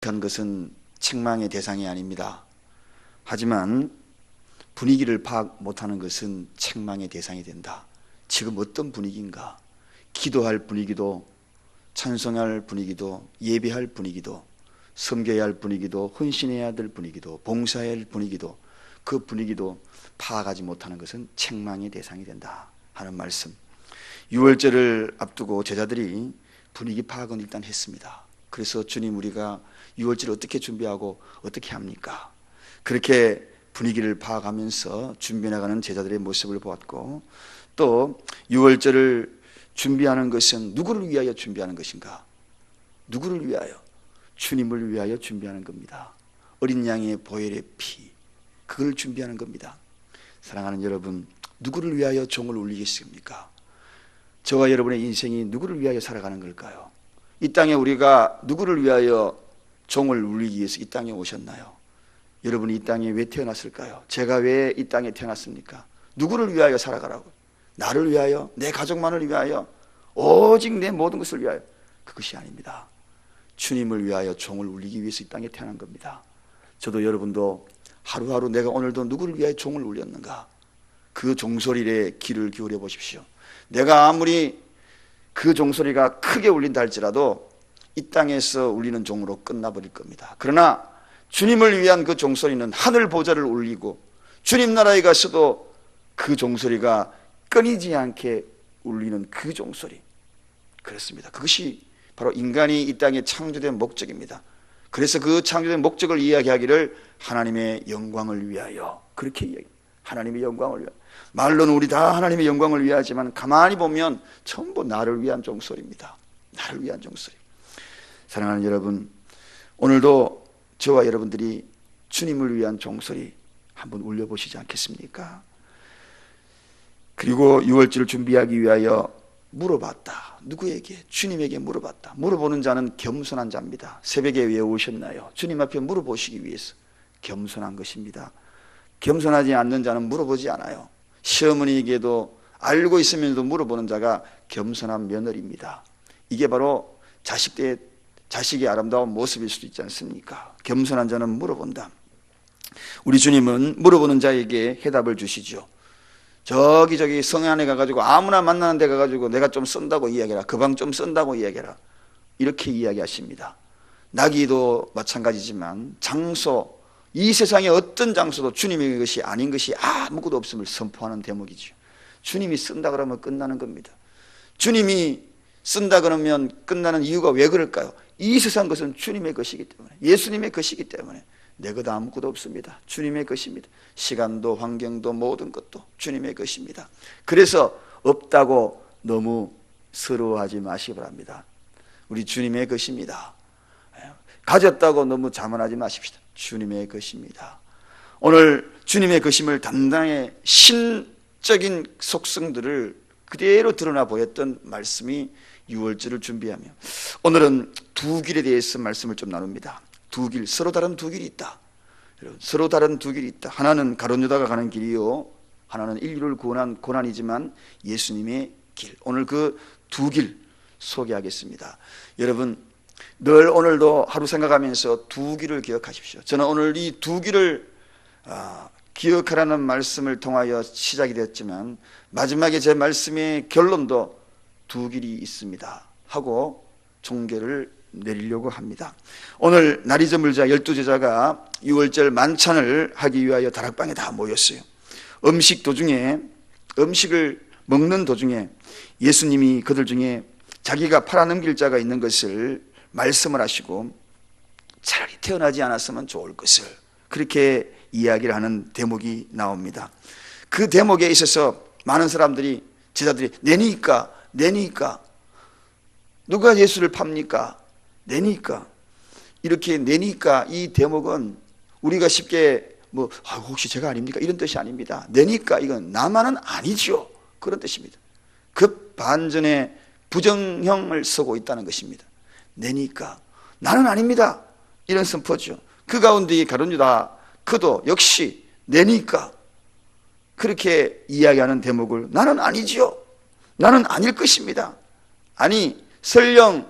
못한 것은 책망의 대상이 아닙니다. 하지만 분위기를 파악 못하는 것은 책망의 대상이 된다. 지금 어떤 분위기인가? 기도할 분위기도, 찬송할 분위기도, 예배할 분위기도, 섬겨야 할 분위기도, 헌신해야 될 분위기도, 봉사해야 할 분위기도, 그 분위기도 파악하지 못하는 것은 책망의 대상이 된다 하는 말씀. 6월절을 앞두고 제자들이 분위기 파악은 일단 했습니다. 그래서 주님, 우리가 6월절을 어떻게 준비하고 어떻게 합니까? 그렇게 분위기를 파악하면서 준비해 나가는 제자들의 모습을 보았고, 또 6월절을 준비하는 것은 누구를 위하여 준비하는 것인가? 누구를 위하여? 주님을 위하여 준비하는 겁니다. 어린 양의 보혈의 피, 그걸 준비하는 겁니다. 사랑하는 여러분, 누구를 위하여 종을 울리겠습니까? 저와 여러분의 인생이 누구를 위하여 살아가는 걸까요? 이 땅에 우리가 누구를 위하여 종을 울리기 위해서 이 땅에 오셨나요? 여러분이 이 땅에 왜 태어났을까요? 제가 왜 이 땅에 태어났습니까? 누구를 위하여 살아가라고? 나를 위하여? 내 가족만을 위하여? 오직 내 모든 것을 위하여? 그것이 아닙니다. 주님을 위하여 종을 울리기 위해서 이 땅에 태어난 겁니다. 저도 여러분도 하루하루 내가 오늘도 누구를 위하여 종을 울렸는가? 그 종소리에 귀를 기울여 보십시오. 내가 아무리 그 종소리가 크게 울린다 할지라도 이 땅에서 울리는 종으로 끝나버릴 겁니다. 그러나 주님을 위한 그 종소리는 하늘 보좌를 울리고, 주님 나라에 가서도 그 종소리가 끊이지 않게 울리는 그 종소리, 그렇습니다. 그것이 바로 인간이 이 땅에 창조된 목적입니다. 그래서 그 창조된 목적을 이야기하기를 하나님의 영광을 위하여, 그렇게 이야기합니다. 하나님의 영광을 위하여. 말로는 우리 다 하나님의 영광을 위하지만 가만히 보면 전부 나를 위한 종소리입니다. 나를 위한 종소리. 사랑하는 여러분, 오늘도 저와 여러분들이 주님을 위한 종소리 한번 울려보시지 않겠습니까? 그리고 6월절을 준비하기 위하여 물어봤다. 누구에게? 주님에게 물어봤다. 물어보는 자는 겸손한 자입니다. 새벽에 왜 오셨나요? 주님 앞에 물어보시기 위해서 겸손한 것입니다. 겸손하지 않는 자는 물어보지 않아요. 시어머니에게도 알고 있으면서도 물어보는 자가 겸손한 며느리입니다. 이게 바로 자식의 아름다운 모습일 수도 있지 않습니까? 겸손한 자는 물어본다. 우리 주님은 물어보는 자에게 해답을 주시죠. 저기 성안에 가가지고 아무나 만나는 데 가가지고 내가 좀 쓴다고 이야기해라. 그 방 좀 쓴다고 이야기해라. 이렇게 이야기하십니다. 나기도 마찬가지지만 장소, 이 세상의 어떤 장소도 주님의 것이 아닌 것이 아무것도 없음을 선포하는 대목이죠. 주님이 쓴다 그러면 끝나는 겁니다. 주님이 쓴다 그러면 끝나는 이유가 왜 그럴까요? 이 세상 것은 주님의 것이기 때문에, 예수님의 것이기 때문에 내 것 아무것도 없습니다. 주님의 것입니다. 시간도 환경도 모든 것도 주님의 것입니다. 그래서 없다고 너무 서러워하지 마시기 바랍니다. 우리 주님의 것입니다. 가졌다고 너무 자만하지 마십시다. 주님의 것입니다. 오늘 주님의 것임을 단단히 신적인 속성들을 그대로 드러나 보였던 말씀이 6월절을 준비하며, 오늘은 두 길에 대해서 말씀을 좀 나눕니다. 두 길, 서로 다른 두 길이 있다. 여러분, 서로 다른 두 길이 있다. 하나는 가룟 유다가 가는 길이요, 하나는 인류를 구원한 고난이지만 예수님의 길. 오늘 그 두 길 소개하겠습니다. 여러분, 늘 오늘도 하루 생각하면서 두 길을 기억하십시오. 저는 오늘 이 두 길을 기억하라는 말씀을 통하여 시작이 되었지만 마지막에 제 말씀의 결론도 두 길이 있습니다 하고 종결을 내리려고 합니다. 오늘 날이 저물자 12제자가 6월절 만찬을 하기 위하여 다락방에 다 모였어요. 음식을 먹는 도중에 예수님이 그들 중에 자기가 팔아넘길 자가 있는 것을 말씀을 하시고 차라리 태어나지 않았으면 좋을 것을, 그렇게 이야기를 하는 대목이 나옵니다. 그 대목에 있어서 많은 사람들이, 제자들이 내니까 누가 예수를 팝니까? 내니까. 이렇게 내니까, 이 대목은 우리가 쉽게 혹시 제가 아닙니까? 이런 뜻이 아닙니다. 내니까 이건 나만은 아니죠, 그런 뜻입니다. 그 반전의 부정형을 쓰고 있다는 것입니다. 내니까 나는 아닙니다, 이런 선포죠. 그 가운데 가룟 유다, 그도 역시 내니까 그렇게 이야기하는 대목을 나는 아니지요, 나는 아닐 것입니다. 아니 설령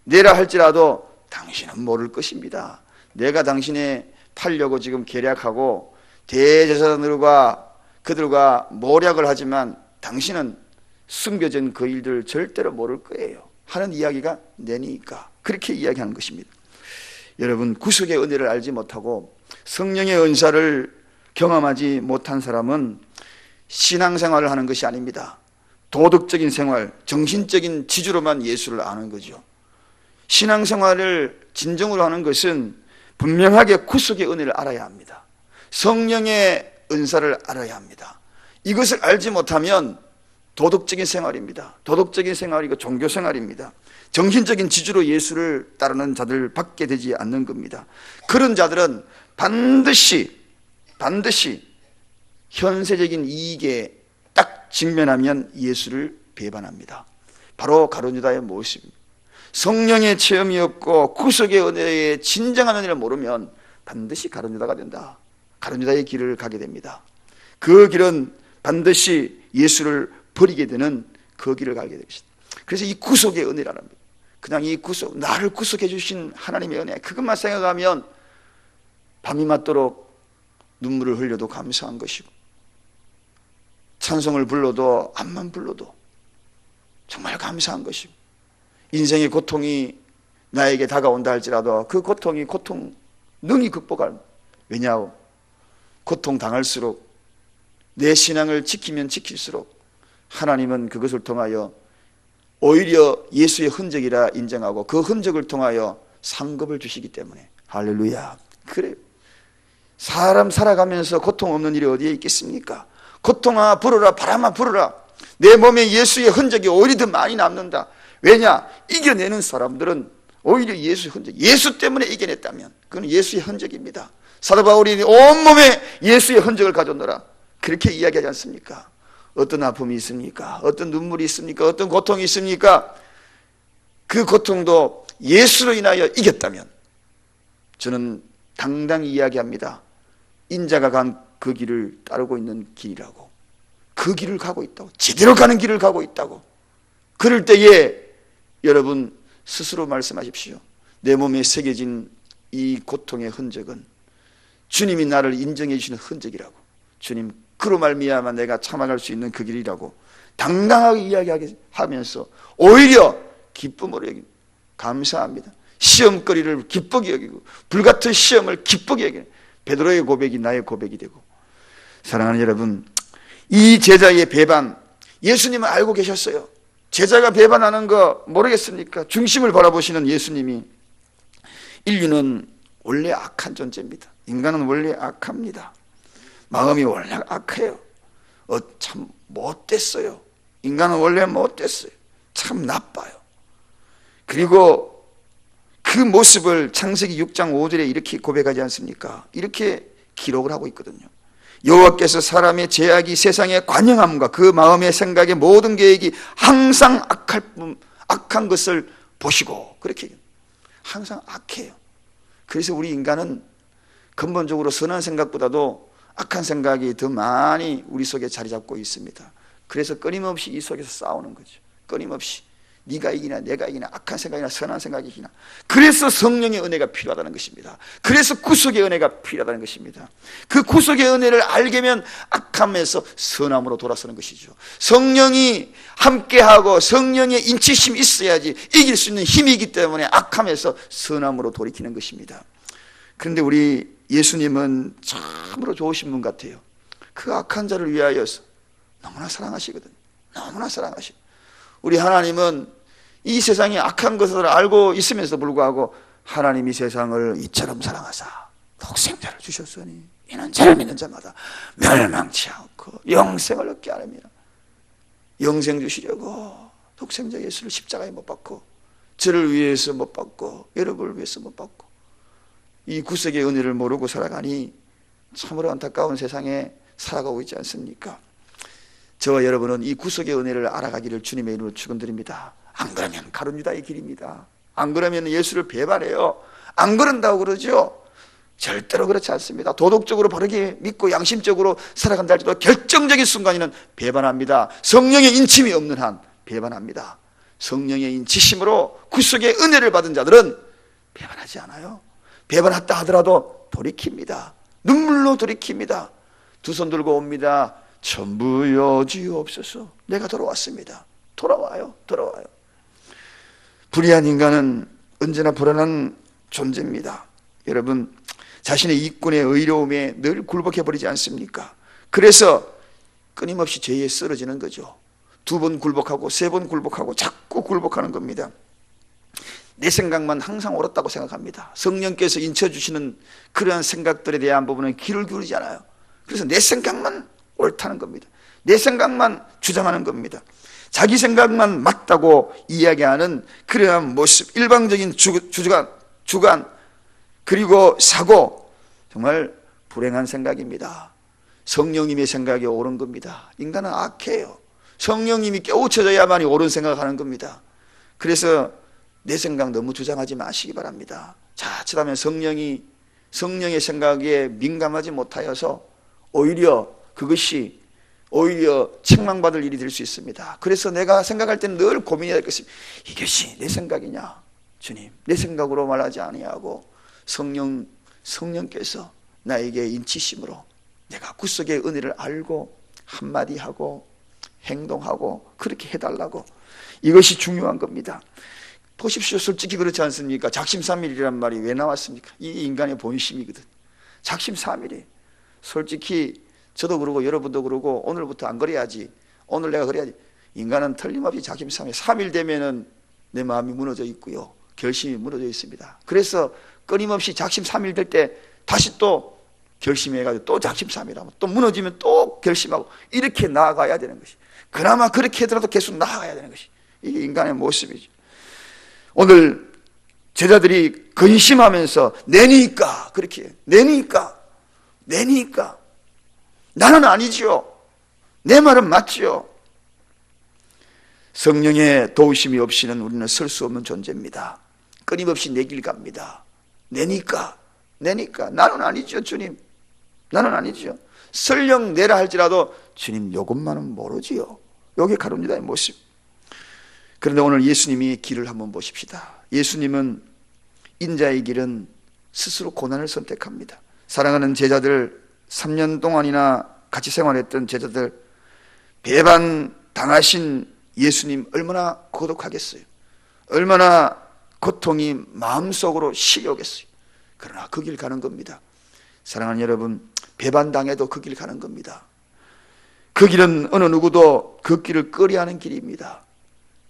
내라 할지라도 당신은 모를 것입니다. 내가 당신의 팔려고 지금 계략하고 대제사장들과 그들과 모략을 하지만 당신은 숨겨진 그 일들을 절대로 모를 거예요 하는 이야기가 내니까 그렇게 이야기하는 것입니다. 여러분, 구속의 은혜를 알지 못하고 성령의 은사를 경험하지 못한 사람은 신앙생활을 하는 것이 아닙니다. 도덕적인 생활, 정신적인 지주로만 예수를 아는 거죠. 신앙생활을 진정으로 하는 것은 분명하게 구속의 은혜를 알아야 합니다. 성령의 은사를 알아야 합니다. 이것을 알지 못하면 도덕적인 생활입니다. 도덕적인 생활이고 종교생활입니다. 정신적인 지주로 예수를 따르는 자들 밖에 되지 않는 겁니다. 그런 자들은 반드시 현세적인 이익에 딱 직면하면 예수를 배반합니다. 바로 가룟 유다의 모습입니다. 성령의 체험이 없고 구속의 은혜의 진정한 은혜를 모르면 반드시 가룟 유다가 된다. 가룟 유다의 길을 가게 됩니다. 그 길은 반드시 예수를 버리게 되는 그 길을 가게 됩니다. 그래서 이 구속의 은혜라는 겁니다. 그냥 이 구속, 나를 구속해 주신 하나님의 은혜, 그것만 생각하면 밤이 맞도록 눈물을 흘려도 감사한 것이고, 찬송을 불러도 암만 불러도 정말 감사한 것이고, 인생의 고통이 나에게 다가온다 할지라도 그 고통이 고통 능히 극복할, 왜냐하고 고통 당할수록 내 신앙을 지키면 지킬수록 하나님은 그것을 통하여 오히려 예수의 흔적이라 인정하고 그 흔적을 통하여 상급을 주시기 때문에. 할렐루야. 그래요. 사람 살아가면서 고통 없는 일이 어디에 있겠습니까? 고통아 불어라, 바람아 불어라. 내 몸에 예수의 흔적이 오히려 더 많이 남는다. 왜냐? 이겨내는 사람들은 오히려 예수의 흔적, 예수 때문에 이겨냈다면 그건 예수의 흔적입니다. 사도 바울이 온몸에 예수의 흔적을 가졌노라, 그렇게 이야기하지 않습니까? 어떤 아픔이 있습니까? 어떤 눈물이 있습니까? 어떤 고통이 있습니까? 그 고통도 예수로 인하여 이겼다면 저는 당당히 이야기합니다. 인자가 간 그 길을 따르고 있는 길이라고. 그 길을 가고 있다고. 제대로 가는 길을 가고 있다고. 그럴 때에 여러분 스스로 말씀하십시오. 내 몸에 새겨진 이 고통의 흔적은 주님이 나를 인정해 주시는 흔적이라고. 주님, 그로 말미암아 내가 참아갈 수 있는 그 길이라고 당당하게 이야기하면서 오히려 기쁨으로 여기고 감사합니다. 시험거리를 기쁘게 여기고 불같은 시험을 기쁘게 여기고 베드로의 고백이 나의 고백이 되고. 사랑하는 여러분, 이 제자의 배반, 예수님은 알고 계셨어요. 제자가 배반하는 거 모르겠습니까? 중심을 바라보시는 예수님이, 인류는 원래 악한 존재입니다. 인간은 원래 악합니다. 마음이 원래 악해요. 참 못됐어요. 인간은 원래 못됐어요. 참 나빠요. 그리고 그 모습을 창세기 6장 5절에 이렇게 고백하지 않습니까? 이렇게 기록을 하고 있거든요. 여호와께서 사람의 죄악이 세상에 관영함과 그 마음의 생각의 모든 계획이 항상 악한 것을 보시고, 그렇게 항상 악해요. 그래서 우리 인간은 근본적으로 선한 생각보다도 악한 생각이 더 많이 우리 속에 자리 잡고 있습니다. 그래서 끊임없이 이 속에서 싸우는 거죠. 끊임없이 네가 이기나 내가 이기나, 악한 생각이나 선한 생각이 이기나. 그래서 성령의 은혜가 필요하다는 것입니다. 그래서 구속의 은혜가 필요하다는 것입니다. 그 구속의 은혜를 알게 하면 악함에서 선함으로 돌아서는 것이죠. 성령이 함께하고 성령의 인치심이 있어야지 이길 수 있는 힘이기 때문에 악함에서 선함으로 돌이키는 것입니다. 그런데 우리 예수님은 참으로 좋으신 분 같아요. 그 악한 자를 위하여서 너무나 사랑하시거든요. 너무나 사랑하시고. 우리 하나님은 이 세상에 악한 것을 알고 있으면서 불구하고 하나님이 세상을 이처럼 사랑하사 독생자를 주셨으니 이는 저를 믿는 자마다 멸망치 않고 영생을 얻게 하느니라. 영생 주시려고 독생자 예수를 십자가에 못 박고, 저를 위해서 못 박고, 여러분을 위해서 못 박고, 이 구속의 은혜를 모르고 살아가니 참으로 안타까운 세상에 살아가고 있지 않습니까? 저와 여러분은 이 구속의 은혜를 알아가기를 주님의 이름으로 축원드립니다. 안 그러면 가룟 유다의 길입니다. 안 그러면 예수를 배반해요. 안 그런다고 그러죠. 절대로 그렇지 않습니다. 도덕적으로 바르게 믿고 양심적으로 살아간다 할지라도 결정적인 순간에는 배반합니다. 성령의 인침이 없는 한 배반합니다. 성령의 인치심으로 구속의 은혜를 받은 자들은 배반하지 않아요. 배반했다 하더라도 돌이킵니다. 눈물로 돌이킵니다. 두 손 들고 옵니다. 전부여 주옵소서. 내가 돌아왔습니다. 돌아와요. 불의한 인간은 언제나 불안한 존재입니다. 여러분, 자신의 이권의 의로움에 늘 굴복해버리지 않습니까? 그래서 끊임없이 죄에 쓰러지는 거죠. 2번 굴복하고 3번 굴복하고 자꾸 굴복하는 겁니다. 내 생각만 항상 옳았다고 생각합니다. 성령께서 인쳐주시는 그러한 생각들에 대한 부분은 귀를 기울이지 않아요. 그래서 내 생각만 옳다는 겁니다. 내 생각만 주장하는 겁니다. 자기 생각만 맞다고 이야기하는 그러한 모습, 일방적인 주관 그리고 사고, 정말 불행한 생각입니다. 성령님의 생각이 옳은 겁니다. 인간은 악해요. 성령님이 깨우쳐져야만이 옳은 생각하는 겁니다. 그래서 내 생각 너무 주장하지 마시기 바랍니다. 자칫하면 성령의 생각에 민감하지 못하여서 그것이 오히려 책망받을 일이 될 수 있습니다. 그래서 내가 생각할 때는 늘 고민해야 될 것입니다. 이것이 내 생각이냐? 주님, 내 생각으로 말하지 아니하고 성령께서 나에게 인치심으로 내가 구속의 은혜를 알고 한마디 하고 행동하고 그렇게 해달라고, 이것이 중요한 겁니다. 보십시오. 솔직히 그렇지 않습니까? 작심삼일이란 말이 왜 나왔습니까? 이 인간의 본심이거든. 작심삼일이. 솔직히 저도 그러고 여러분도 그러고 오늘부터 안 그래야지, 오늘 내가 그래야지. 인간은 틀림없이 작심삼일. 3일 되면은 내 마음이 무너져 있고요, 결심이 무너져 있습니다. 그래서 끊임없이 작심삼일 될 때 다시 또 결심해가지고 또 작심삼일하면 또 무너지면 또 결심하고 이렇게 나아가야 되는 것이, 그나마 그렇게 하더라도 계속 나아가야 되는 것이 이게 인간의 모습이죠. 오늘 제자들이 근심하면서 내니까 그렇게 내니까 나는 아니지요. 내 말은 맞지요. 성령의 도우심이 없이는 우리는 설 수 없는 존재입니다. 끊임없이 내 길 갑니다. 내니까 나는 아니죠. 주님, 나는 아니죠. 설령 내라 할지라도 주님 요것만은 모르지요. 요게 가룟유다의 모습. 그런데 오늘 예수님이 길을 한번 보십시다. 예수님은 인자의 길은 스스로 고난을 선택합니다. 사랑하는 제자들, 3년 동안이나 같이 생활했던 제자들, 배반 당하신 예수님 얼마나 고독하겠어요. 얼마나 고통이 마음속으로 시려오겠어요. 그러나 그 길 가는 겁니다. 사랑하는 여러분, 배반당해도 그 길 가는 겁니다. 그 길은 어느 누구도 그 길을 꺼려하는 길입니다.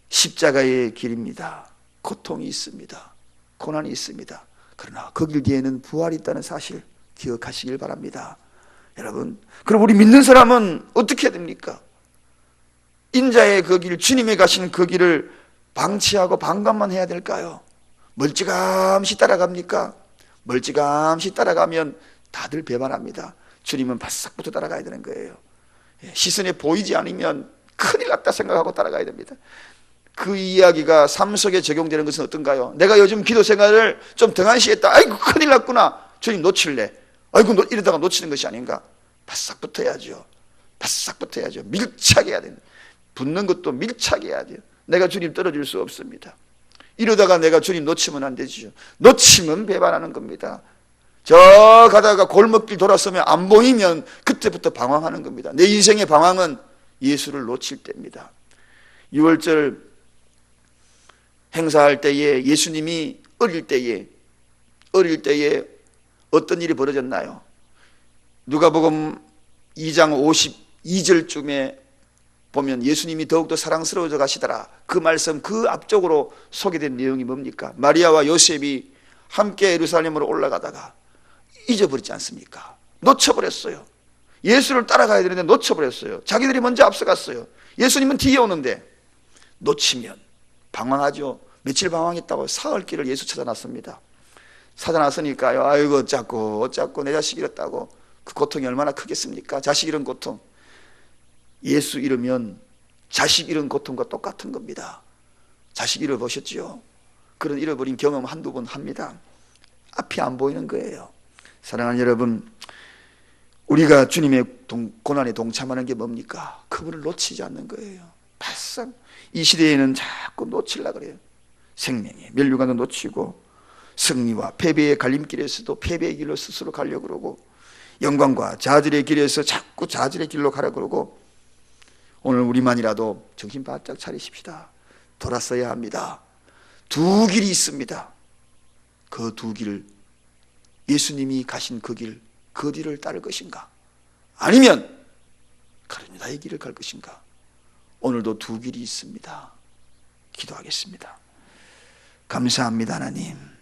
십자가의 길입니다. 고통이 있습니다. 고난이 있습니다. 그러나 그 길 뒤에는 부활이 있다는 사실 기억하시길 바랍니다. 여러분, 그럼 우리 믿는 사람은 어떻게 해야 됩니까? 인자의 그 길, 주님이 가시는 그 길을 방치하고 방관만 해야 될까요? 멀찌감치 따라갑니까? 멀찌감치 따라가면 다들 배반합니다. 주님은 바싹부터 따라가야 되는 거예요. 시선에 보이지 않으면 큰일 났다 생각하고 따라가야 됩니다. 그 이야기가 삶 속에 적용되는 것은 어떤가요? 내가 요즘 기도 생활을 좀 등한시했다. 아이고 큰일 났구나. 주님 놓칠래. 아이고 이러다가 놓치는 것이 아닌가. 바싹 붙어야죠. 바싹 붙어야죠. 밀착해야 됩니다. 붙는 것도 밀착해야 돼요. 내가 주님 떨어질 수 없습니다. 이러다가 내가 주님 놓치면 안 되죠. 놓치면 배반하는 겁니다. 저 가다가 골목길 돌아서면 안 보이면 그때부터 방황하는 겁니다. 내 인생의 방황은 예수를 놓칠 때입니다. 6월절 행사할 때에 예수님이 어릴 때에 어떤 일이 벌어졌나요? 누가복음 2장 52절쯤에 보면 예수님이 더욱더 사랑스러워져 가시더라. 그 말씀 그 앞쪽으로 소개된 내용이 뭡니까? 마리아와 요셉이 함께 예루살렘으로 올라가다가 잊어버리지 않습니까? 놓쳐버렸어요. 예수를 따라가야 되는데 놓쳐버렸어요. 자기들이 먼저 앞서갔어요. 예수님은 뒤에 오는데 놓치면 방황하죠. 며칠 방황했다고 사흘길을 예수 찾아났습니다. 찾아났으니까요, 아이고 어쩌고 내 자식 잃었다고. 그 고통이 얼마나 크겠습니까? 자식 잃은 고통. 예수 잃으면 자식 잃은 고통과 똑같은 겁니다. 자식 잃어보셨지요? 그런 잃어버린 경험 한두 번 합니다. 앞이 안 보이는 거예요. 사랑하는 여러분, 우리가 주님의 고난에 동참하는 게 뭡니까? 그분을 놓치지 않는 거예요. 바싹. 이 시대에는 자꾸 놓치려고 그래요. 생명의 면류관도 놓치고 승리와 패배의 갈림길에서도 패배의 길로 스스로 가려고 그러고, 영광과 좌절의 길에서 자꾸 좌절의 길로 가려고 그러고, 오늘 우리만이라도 정신 바짝 차리십시다. 돌아서야 합니다. 두 길이 있습니다. 그 두 길, 예수님이 가신 그 길, 그 뒤를 따를 것인가? 아니면 가룟유다의 길을 갈 것인가? 오늘도 두 길이 있습니다. 기도하겠습니다. 감사합니다, 하나님.